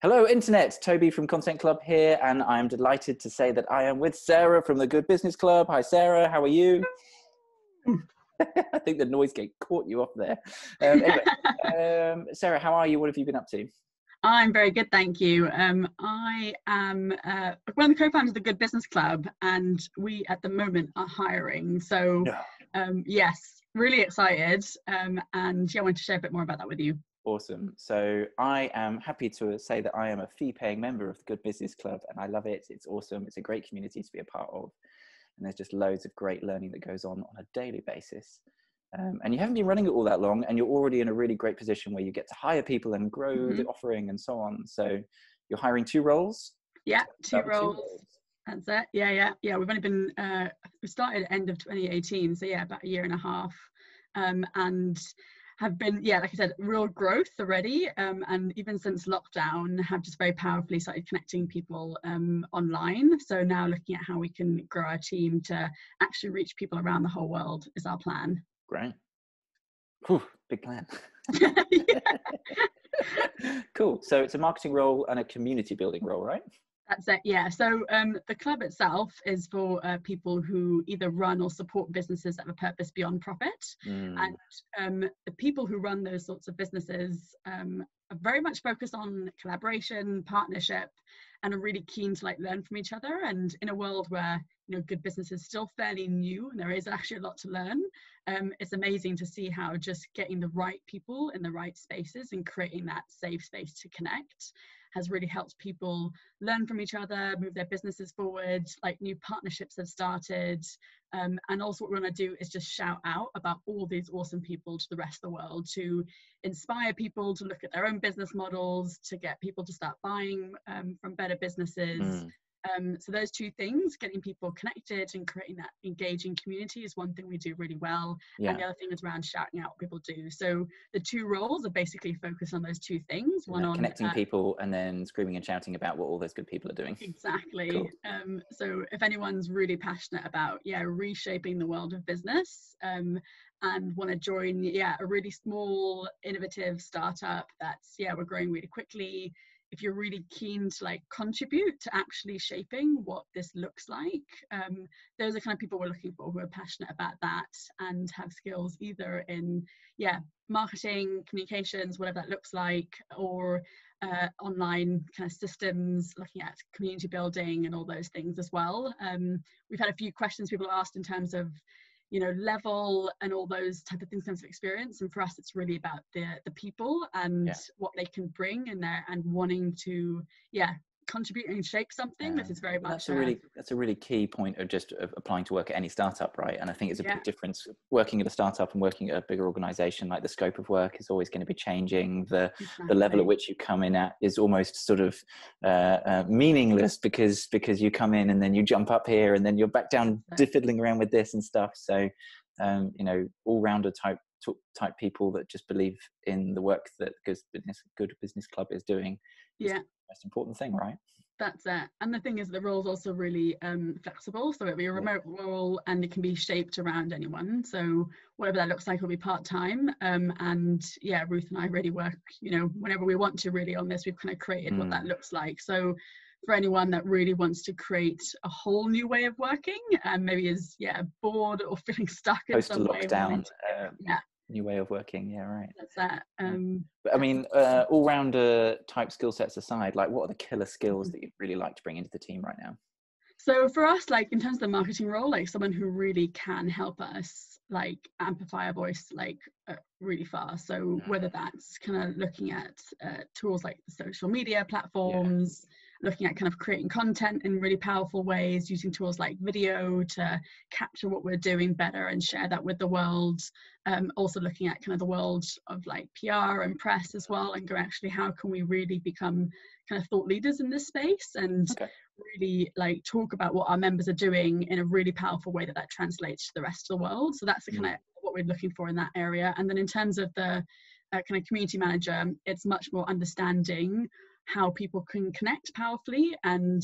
Hello, Internet. Toby from Content Club here, and I am delighted to say that I am with Sarah from the Good Business Club. Hi, Sarah. How are you? I think the noise gate caught you off there. Sarah, how are you? What have you been up to? I'm very good, thank you. I am one of the co-founders of the Good Business Club, and we at the moment are hiring. So, yes, really excited. And yeah, I want to share a bit more about that with you. Awesome. So I am happy to say that I am a fee-paying member of the Good Business Club, and I love it. It's awesome. It's a great community to be a part of, and there's just loads of great learning that goes on a daily basis. And you haven't been running it all that long, and you're already in a really great position where you get to hire people and grow the offering and so on. So you're hiring 2 roles? Yeah, two roles. That's it. Yeah. We've only been, we started end of 2018. So yeah, about a year and a half. And have been, like I said, real growth already. And even since lockdown, have just very powerfully started connecting people online. So now looking at how we can grow our team to actually reach people around the whole world is our plan. Great. Whew, big plan. Cool. So it's a marketing role and a community building role, right? That's it, yeah. So the club itself is for people who either run or support businesses that have a purpose beyond profit. And the people who run those sorts of businesses are very much focused on collaboration, partnership, and are really keen to learn from each other. And in a world where good business is still fairly new and there is actually a lot to learn, it's amazing to see how just getting the right people in the right spaces and creating that safe space to connect has really helped people learn from each other, move their businesses forward, new partnerships have started. And also what we want to do is just shout out about all these awesome people to the rest of the world, to inspire people to look at their own business models, to get people to start buying from better businesses. So those 2 things, getting people connected and creating that engaging community, is one thing we do really well. And the other thing is around shouting out what people do. So the 2 roles are basically focused on those 2 things. One on connecting people and then screaming and shouting about what all those good people are doing. Exactly. Cool. So if anyone's really passionate about reshaping the world of business and want to join a really small innovative startup that's we're growing really quickly, if you're really keen to contribute to actually shaping what this looks like, those are kind of people we're looking for who are passionate about that and have skills either in marketing, communications, whatever that looks like, or online kind of systems, looking at community building and all those things as well. We've had a few questions people asked in terms of level and all those type of things in terms of experience, and for us it's really about the people and what they can bring in there and wanting to contribute and shape something. This is very much that's a really key point of just applying to work at any startup, right? And I think it's a big difference working at a startup and working at a bigger organization. The scope of work is always going to be changing. The level at which you come in at is almost sort of meaningless because you come in and then you jump up here and then you're back down fiddling around with this and stuff. So all-rounder type people that just believe in the work that Good Business Club is doing is the most important thing, right? That's it. And the thing is, the role is also really flexible, so it'll be a remote role and it can be shaped around anyone. So whatever that looks like will be part-time. And Ruth and I really work whenever we want to really on this. We've kind of created what that looks like. So for anyone that really wants to create a whole new way of working and maybe is bored or feeling stuck in some way, new way of working, right. That's that. But I mean, all-rounder type skill sets aside, what are the killer skills that you'd really like to bring into the team right now? So for us, in terms of the marketing role, someone who really can help us amplify our voice really fast. So whether that's kind of looking at tools like the social media platforms, looking at kind of creating content in really powerful ways, using tools like video to capture what we're doing better and share that with the world. Also looking at kind of the world of PR and press as well, and go actually how can we really become kind of thought leaders in this space and really talk about what our members are doing in a really powerful way that translates to the rest of the world. So that's the kind of what we're looking for in that area. And then in terms of the kind of community manager, it's much more understanding how people can connect powerfully and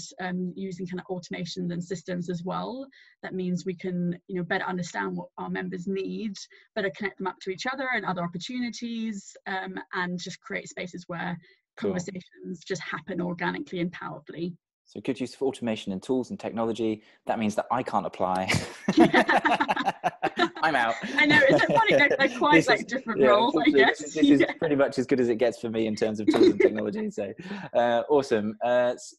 using kind of automations and systems as well. That means we can, better understand what our members need, better connect them up to each other and other opportunities, and just create spaces where conversations just happen organically and powerfully. So good use of automation and tools and technology. That means that I can't apply. I'm out. I know, it's so funny. They're quite like different roles, I guess. This is pretty much as good as it gets for me in terms of tools and technology. So awesome.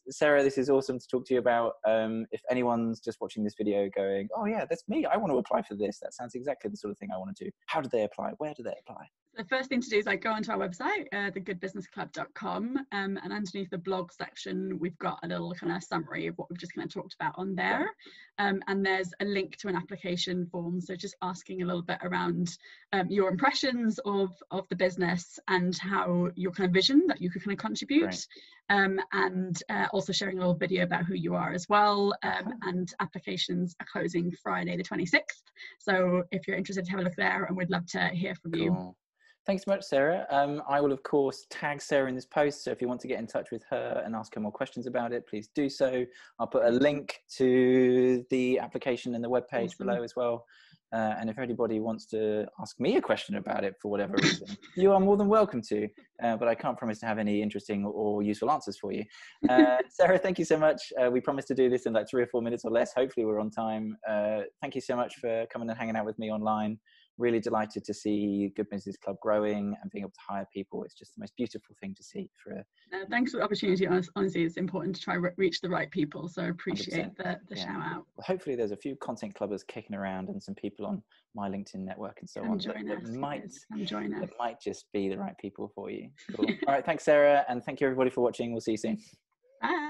Sarah, this is awesome to talk to you about. If anyone's just watching this video going, oh yeah, that's me, I want to apply for this. That sounds exactly the sort of thing I want to do. How do they apply? Where do they apply? The first thing to do is go onto our website, thegoodbusinessclub.com, and underneath the blog section, we've got a little kind of summary of what we've just kind of talked about on there. And there's a link to an application form. So just asking a little bit around your impressions of the business and how your kind of vision that you could kind of contribute. And also sharing a little video about who you are as well. And applications are closing Friday the 26th. So if you're interested, have a look there, and we'd love to hear from you. Thanks so much, Sarah. I will, of course, tag Sarah in this post. So if you want to get in touch with her and ask her more questions about it, please do so. I'll put a link to the application in the webpage below as well. And if anybody wants to ask me a question about it for whatever reason, you are more than welcome to. But I can't promise to have any interesting or useful answers for you. Sarah, thank you so much. We promised to do this in like 3 or 4 minutes or less. Hopefully we're on time. Thank you so much for coming and hanging out with me online. Really delighted to see Good Business Club growing and being able to hire people. It's just the most beautiful thing to see. Thanks for the opportunity. Honestly, it's important to try reach the right people. So I appreciate the shout out. Well, hopefully there's a few content clubbers kicking around and some people on my LinkedIn network and so on that might just be the right people for you. Cool. All right, thanks Sarah, and thank you everybody for watching. We'll see you soon. Bye.